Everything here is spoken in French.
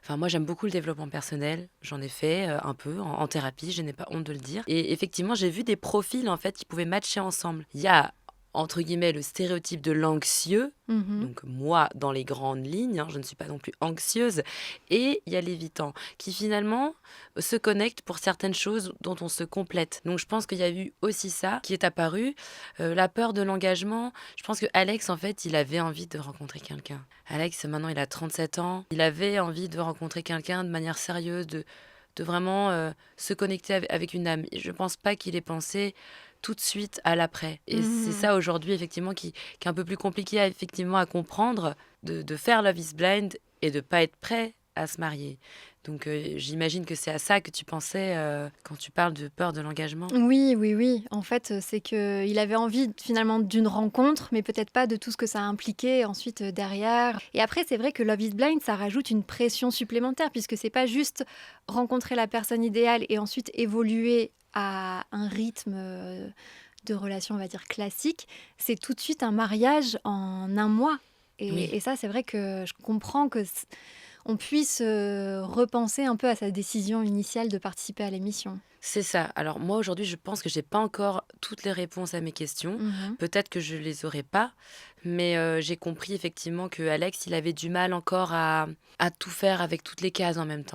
Enfin, moi, j'aime beaucoup le développement personnel. J'en ai fait un peu en thérapie, je n'ai pas honte de le dire. Et effectivement, j'ai vu des profils en fait qui pouvaient matcher ensemble. Il y a entre guillemets le stéréotype de l'anxieux. Mhm. Donc moi, dans les grandes lignes, je ne suis pas non plus anxieuse. Et il y a l'évitant, qui finalement se connecte pour certaines choses dont on se complète. Donc je pense qu'il y a eu aussi ça qui est apparu. La peur de l'engagement. Je pense que Alex, en fait, il avait envie de rencontrer quelqu'un. Alex, maintenant, il a 37 ans. Il avait envie de rencontrer quelqu'un de manière sérieuse, de vraiment se connecter avec une âme. Et je pense pas qu'il ait pensé tout de suite à l'après. Et c'est Mhm. ça aujourd'hui, effectivement, qui est un peu plus compliqué effectivement, à comprendre, de faire Love is Blind et de pas être prêt à se marier. Donc j'imagine que c'est à ça que tu pensais quand tu parles de peur de l'engagement. Oui, oui, oui. En fait, c'est qu'il avait envie finalement d'une rencontre, mais peut-être pas de tout ce que ça impliquait ensuite derrière. Et après, c'est vrai que Love is Blind, ça rajoute une pression supplémentaire, puisque c'est pas juste rencontrer la personne idéale et ensuite évoluer à un rythme de relation, on va dire, classique. C'est tout de suite un mariage en un mois. Oui. Et ça, c'est vrai que je comprends que on puisse repenser un peu à sa décision initiale de participer à l'émission. C'est ça. Alors moi aujourd'hui, je pense que j'ai pas encore toutes les réponses à mes questions. Mhm. Peut-être que je les aurai pas, mais j'ai compris effectivement que Alex, il avait du mal encore à tout faire avec toutes les cases en même temps.